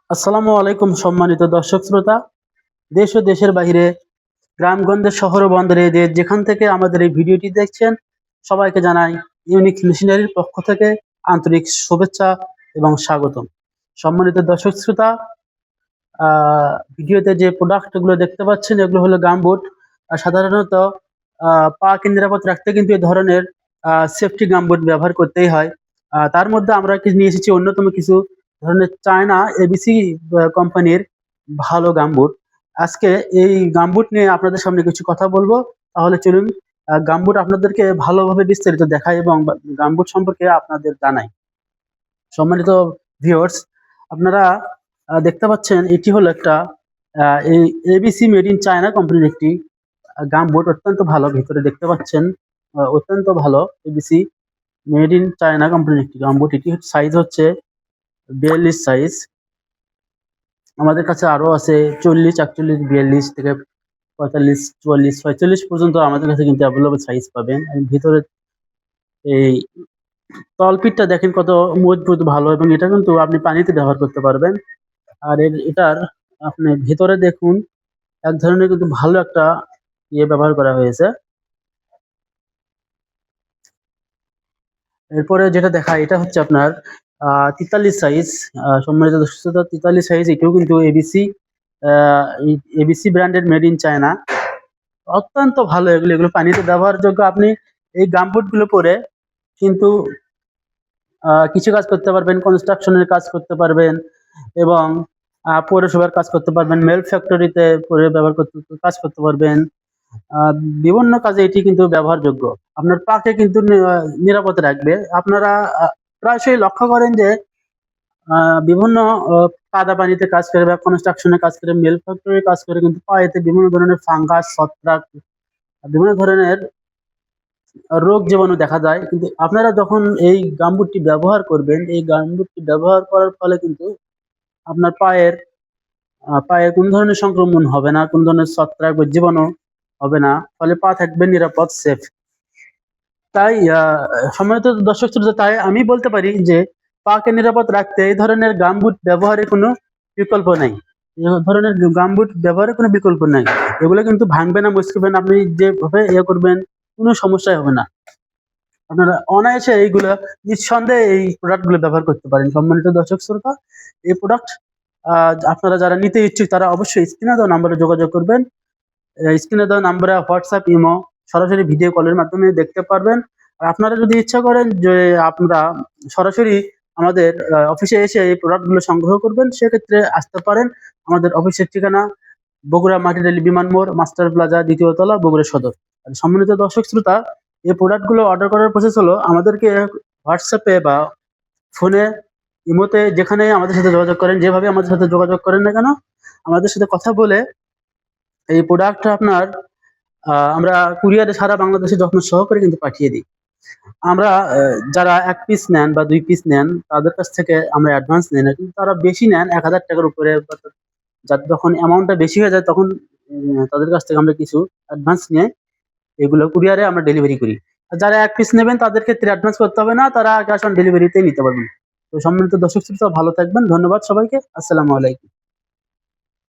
আসসালামু আলাইকুম সম্মানিত দর্শক শ্রোতা। দেশ ও দেশের বাইরে, গ্রামগঞ্জের শহর ও বন্দরে যে যেখান থেকে আমাদের এই ভিডিওটি দেখছেন, সবাইকে জানাই ইউনিক মেশিনারির পক্ষ থেকে আন্তরিক শুভেচ্ছা এবং স্বাগতম। সম্মানিত দর্শক শ্রোতা, ভিডিওতে যে প্রোডাক্টগুলো দেখতে পাচ্ছেন এগুলো হলো গামবুট। সাধারণত পাকে নিরাপদ রাখতে কিন্তু এই ধরনের সেফটি গামবুট ব্যবহার করতেই হয়। তার মধ্যে আমরা নিয়ে এসেছি অন্যতম কিছু ধরনের চায়না এবিসি কোম্পানির ভালো গামবুট। আজকে এই গামবুট নিয়ে আপনাদের সামনে কিছু কথা বলবো। তাহলে চলুন গামবুট আপনাদেরকে ভালোভাবে বিস্তারিত দেখাই এবং গামবুট সম্পর্কে আপনাদের জানাই। সম্মানিত ভিউয়ার্স, আপনারা দেখতে পাচ্ছেন এটি হলো একটা এই এবিসি মেড ইন চায়না কোম্পানির একটি গামবুট। অত্যন্ত ভালো, ভিতরে দেখতে পাচ্ছেন অত্যন্ত ভালো এবিসি মেড ইন চায়না কোম্পানির একটি গামবুট। এটি সাইজ হচ্ছে 42 সাইজ। আমাদের কাছে আরো আছে 40, 41, 42 থেকে 45, 44, 46 পর্যন্ত আমাদের কাছে কিন্তু অ্যাভেলেবল সাইজ পাবেন। ভিতরে এই তলপিটটা দেখেন কত মজবুত, ভালো, এবং এটা কিন্তু আপনি পানিতে ব্যবহার করতে পারবেন। আর এটার আপনি ভেতরে দেখুন এক ধরনের কিন্তু ভালো একটা ব্যবহার করা হয়েছে। এরপরে যেটা দেখায় এটা হচ্ছে আপনার 43 সাইজ। সম্মানিত দর্শক শ্রোতা, 43 সাইজ, এটাও কিন্তু এবিসি ব্র্যান্ডের মেড ইন চায়না। অত্যন্ত ভালো এগুলো, এগুলো পানিতে ব্যবহারযোগ্য। আপনি এই গামবুট গুলো পরে কিন্তু কিছু কাজ করতে পারবেন, কনস্ট্রাকশনের কাজ করতে পারবেন এবং পৌরসভার কাজ করতে পারবেন, মেল ফ্যাক্টরিতে পরে ব্যবহার করতে কাজ করতে পারবেন। বিভিন্ন কাজে এটি কিন্তু ব্যবহারযোগ্য। আপনার পাকে কিন্তু নিরাপদ রাখবে। আপনারা প্রায়শই লক্ষ্য করেন যে বিভিন্ন কাদা পানিতে কাজ করে বা কনস্ট্রাকশনে কাজ করে, মেল ফ্যাক্টরি কাজ করে কিন্তু পায়েতে বিভিন্ন ধরনের ফাঙ্গাস, ছত্রাক, বিভিন্ন ধরনের রোগ জীবাণু দেখা যায়। কিন্তু আপনারা যখন এই গামবুটটি ব্যবহার করবেন, এই গামবুটটি ব্যবহার করার ফলে কিন্তু আপনার পায়ে কোন ধরনের সংক্রমণ হবে না, কোন ধরনের ছত্রাক বা জীবাণু হবে না, ফলে পা থাকবে নিরাপদ, সেফ। তাই সম্মানিত দর্শক শ্রোতা, তাই আমি বলতে পারি যে পাকে নিরাপদ রাখতে এই ধরনের গামবুট ব্যবহারের কোনো বিকল্প নাই। এই ধরনের গামবুট ব্যবহারের কোনো বিকল্প নাই। এগুলো কিন্তু ভাঙবে না, মুচড়বে না। আপনি যেভাবে করবেন কোনো সমস্যাই হবে না। আপনারা অনায়াসে এইগুলো নিঃসন্দেহে এই প্রোডাক্ট গুলো ব্যবহার করতে পারেন। সম্মানিত দর্শক শ্রোতা, এই প্রোডাক্ট আপনারা যারা নিতে ইচ্ছুক তারা অবশ্যই স্ক্রিনে দেওয়া নাম্বারে যোগাযোগ করবেন। স্ক্রিনে দেওয়া নাম্বারে হোয়াটসঅ্যাপ, ইমো, সরাসরি ভিডিও কলের মাধ্যমে দেখতে পারবেন। আর আপনারা যদি ইচ্ছা করেন যে আপনারা সরাসরি আমাদের অফিসে এসে এই প্রোডাক্টগুলো সংগ্রহ করবেন, সেক্ষেত্রে আসতে পারেন। আমাদের অফিসের ঠিকানা বগুড়া মাটিরালি বিমান মোড়, মাস্টার প্লাজা, 2য় তলা, বগুড়া সদর। আর সম্মানিত দর্শক শ্রোতা, এই প্রোডাক্টগুলো অর্ডার করার প্রসেস হলো আমাদেরকে হোয়াটসঅ্যাপে বা ফোনে, ইমোতে, যেখানে আমাদের সাথে যোগাযোগ করেন, যেভাবে আমাদের সাথে যোগাযোগ করেন না কেন, আমাদের সাথে কথা বলে এই প্রোডাক্টটা আপনার আমরা কুরিয়ারে সারা বাংলাদেশে যত্ন সহকারে কিন্তু পাঠিয়ে দিই। আমরা যারা 1 পিস নেন বা 2 পিস নেন তাদের কাছ থেকে আমরা অ্যাডভান্স নেই না, কিন্তু তারা বেশি নেন 1000 টাকার উপরে, যখন অ্যামাউন্টটা বেশি হয়ে যায় তখন তাদের কাছ থেকে আমরা কিছু অ্যাডভান্স নিয়ে এগুলো কুরিয়ারে আমরা ডেলিভারি করি। আর যারা 1 পিস নেবেন তাদের ক্ষেত্রে অ্যাডভান্স করতে হবে না, তারা ক্যাশ অন ডেলিভারিতেই নিতে পারবেন। তো সম্মানিত দর্শক শ্রোতা, ভালো থাকবেন। ধন্যবাদ সবাইকে। আসসালামু আলাইকুম।